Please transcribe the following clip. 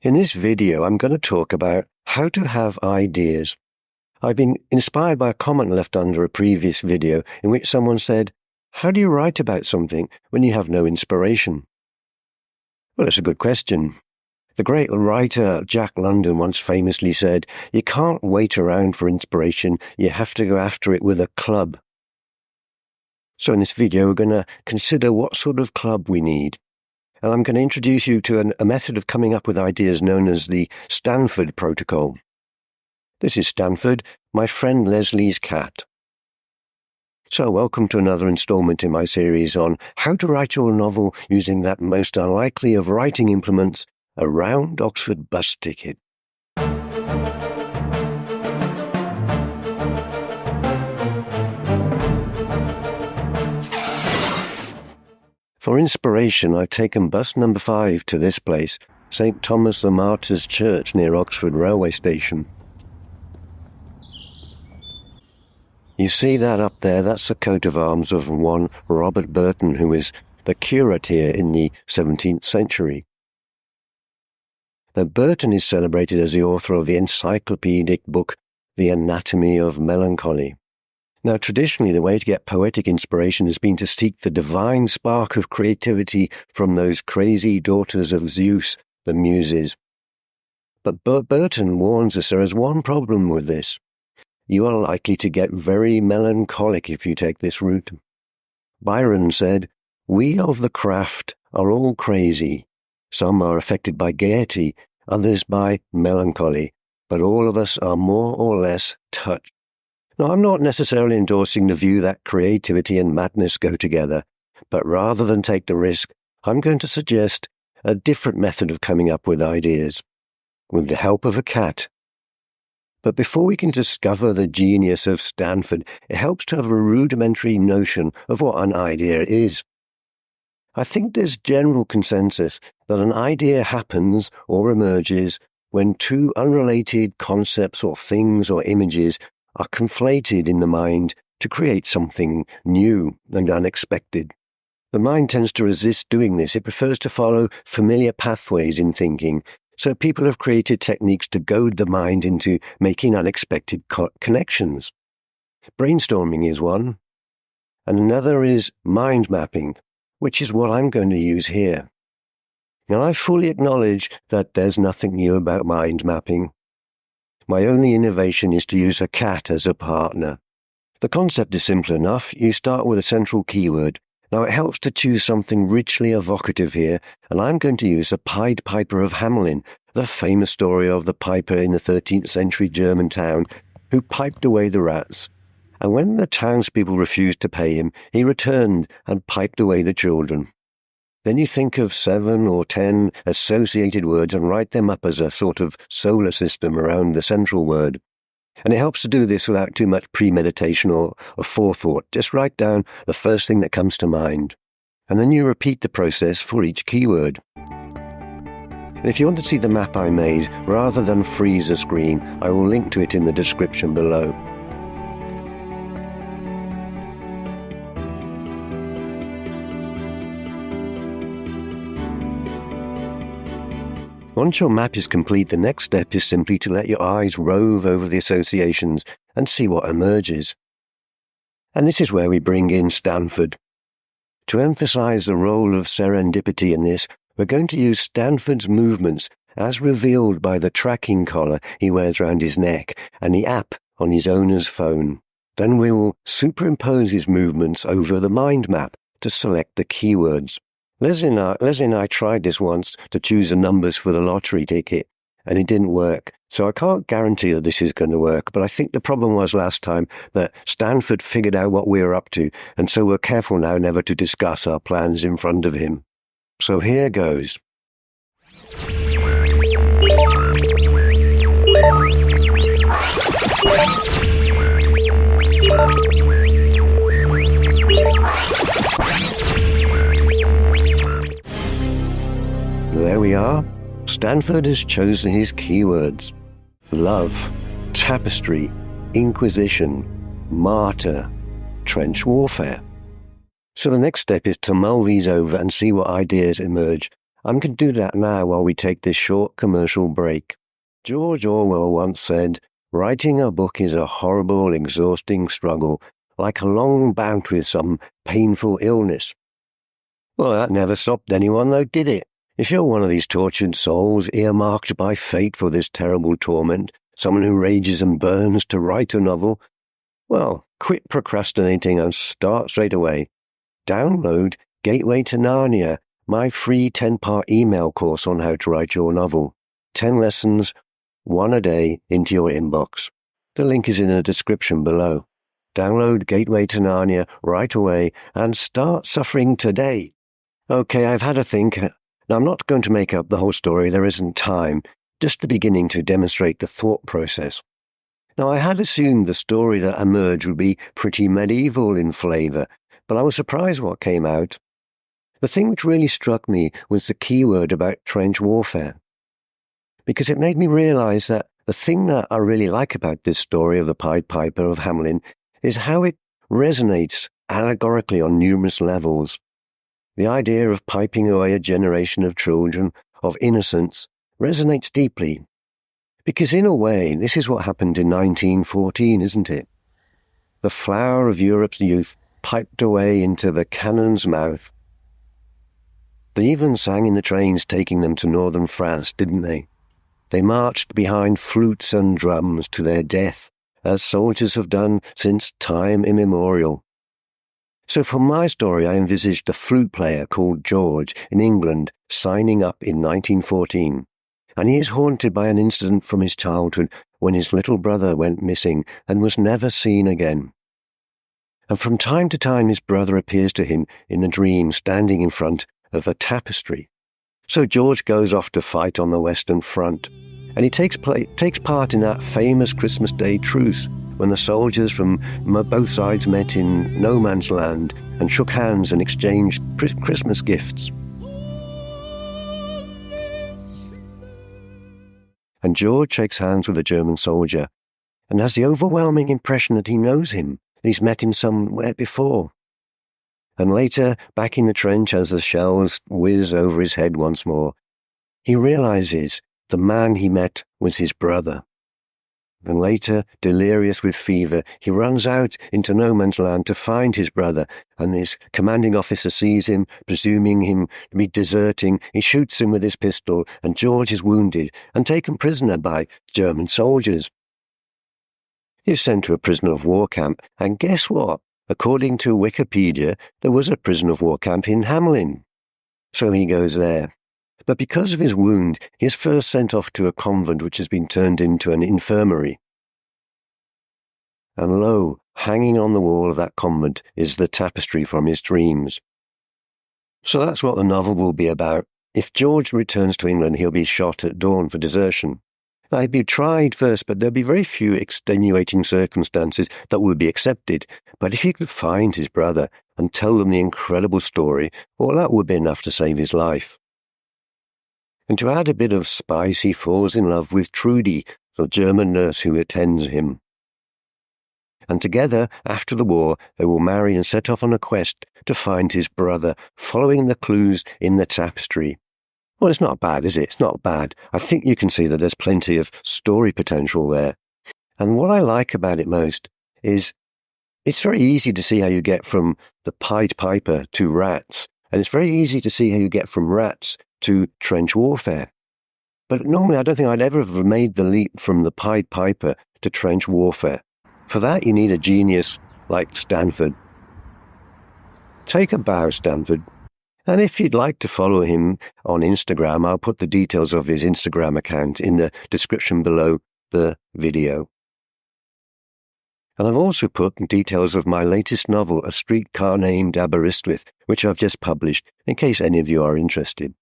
In this video, I'm going to talk about how to have ideas. I've been inspired by a comment left under a previous video in which someone said, "How do you write about something when you have no inspiration?" Well, that's a good question. The great writer Jack London once famously said, "You can't wait around for inspiration, you have to go after it with a club." So in this video, we're going to consider what sort of club we need. And I'm going to introduce you to a method of coming up with ideas known as the Stanford protocol. This is Stanford, my friend Leslie's cat. So welcome to another installment in my series on how to write your novel using that most unlikely of writing implements, a round Oxford bus ticket. For inspiration, I've taken bus number 5 to this place, St. Thomas the Martyr's Church near Oxford Railway Station. You see that up there? That's the coat of arms of one Robert Burton, who was the curate here in the 17th century. Now, Burton is celebrated as the author of the encyclopedic book, The Anatomy of Melancholy. Now, traditionally, the way to get poetic inspiration has been to seek the divine spark of creativity from those crazy daughters of Zeus, the muses. But Burton warns us there is one problem with this. You are likely to get very melancholic if you take this route. Byron said, "We of the craft are all crazy. Some are affected by gaiety, others by melancholy, but all of us are more or less touched." Now, I'm not necessarily endorsing the view that creativity and madness go together, but rather than take the risk, I'm going to suggest a different method of coming up with ideas, with the help of a cat. But before we can discover the genius of Stanford, it helps to have a rudimentary notion of what an idea is. I think there's general consensus that an idea happens or emerges when two unrelated concepts or things or images are conflated in the mind to create something new and unexpected. The mind tends to resist doing this. It prefers to follow familiar pathways in thinking, so people have created techniques to goad the mind into making unexpected connections. Brainstorming is one, and another is mind mapping, which is what I'm going to use here. Now, I fully acknowledge that there's nothing new about mind mapping. My only innovation is to use a cat as a partner. The concept is simple enough. You start with a central keyword. Now, it helps to choose something richly evocative here, and I'm going to use the Pied Piper of Hamelin, the famous story of the piper in the 13th century German town who piped away the rats. And when the townspeople refused to pay him, he returned and piped away the children. Then you think of 7 or 10 associated words and write them up as a sort of solar system around the central word. And it helps to do this without too much premeditation or forethought. Just write down the first thing that comes to mind. And then you repeat the process for each keyword. And if you want to see the map I made, rather than freeze the screen, I will link to it in the description below. Once your map is complete, the next step is simply to let your eyes rove over the associations and see what emerges. And this is where we bring in Stanford. To emphasize the role of serendipity in this, we're going to use Stanford's movements as revealed by the tracking collar he wears around his neck and the app on his owner's phone. Then we will superimpose his movements over the mind map to select the keywords. Leslie and I tried this once to choose the numbers for the lottery ticket, and it didn't work. So I can't guarantee that this is going to work, but I think the problem was last time that Stanford figured out what we were up to, and so we're careful now never to discuss our plans in front of him. So here goes. There we are. Stanford has chosen his keywords. Love, tapestry, inquisition, martyr, trench warfare. So the next step is to mull these over and see what ideas emerge. I'm going to do that now while we take this short commercial break. George Orwell once said, "Writing a book is a horrible, exhausting struggle, like a long bout with some painful illness." Well, that never stopped anyone, though, did it? If you're one of these tortured souls earmarked by fate for this terrible torment, someone who rages and burns to write a novel, well, quit procrastinating and start straight away. Download Gateway to Narnia, my free 10-part email course on how to write your novel. 10 lessons, 1 a day, into your inbox. The link is in the description below. Download Gateway to Narnia right away and start suffering today. Okay, I've had a think. Now, I'm not going to make up the whole story, there isn't time, just the beginning to demonstrate the thought process. Now, I had assumed the story that emerged would be pretty medieval in flavour, but I was surprised what came out. The thing which really struck me was the keyword about trench warfare, because it made me realise that the thing that I really like about this story of the Pied Piper of Hamelin is how it resonates allegorically on numerous levels. The idea of piping away a generation of children, of innocence, resonates deeply. Because in a way, this is what happened in 1914, isn't it? The flower of Europe's youth piped away into the cannon's mouth. They even sang in the trains taking them to northern France, didn't they? They marched behind flutes and drums to their death, as soldiers have done since time immemorial. So for my story, I envisaged a flute player called George in England signing up in 1914. And he is haunted by an incident from his childhood when his little brother went missing and was never seen again. And from time to time his brother appears to him in a dream standing in front of a tapestry. So George goes off to fight on the Western Front, and he takes part in that famous Christmas Day truce when the soldiers from both sides met in no man's land and shook hands and exchanged Christmas gifts. And George shakes hands with a German soldier and has the overwhelming impression that he knows him, that he's met him somewhere before. And later, back in the trench as the shells whiz over his head once more, he realizes the man he met was his brother. And later, delirious with fever, he runs out into no man's land to find his brother, and his commanding officer sees him, presuming him to be deserting. He shoots him with his pistol, and George is wounded and taken prisoner by German soldiers. He's sent to a prisoner of war camp, and guess what? According to Wikipedia, there was a prisoner of war camp in Hamelin. So he goes there. But because of his wound, he is first sent off to a convent which has been turned into an infirmary. And lo, hanging on the wall of that convent is the tapestry from his dreams. So that's what the novel will be about. If George returns to England, he'll be shot at dawn for desertion. Now, he'd be tried first, but there'll be very few extenuating circumstances that would be accepted. But if he could find his brother and tell them the incredible story, well, that would be enough to save his life. And to add a bit of spice, he falls in love with Trudy, the German nurse who attends him. And together, after the war, they will marry and set off on a quest to find his brother, following the clues in the tapestry. Well, it's not bad, is it? It's not bad. I think you can see that there's plenty of story potential there. And what I like about it most is it's very easy to see how you get from the Pied Piper to rats, and it's very easy to see how you get from rats to trench warfare. But normally I don't think I'd ever have made the leap from the Pied Piper to trench warfare. For that you need a genius like Stanford. Take a bow, Stanford. And if you'd like to follow him on Instagram, I'll put the details of his Instagram account in the description below the video. And I've also put details of my latest novel, A Streetcar Named Aberystwyth, which I've just published, in case any of you are interested.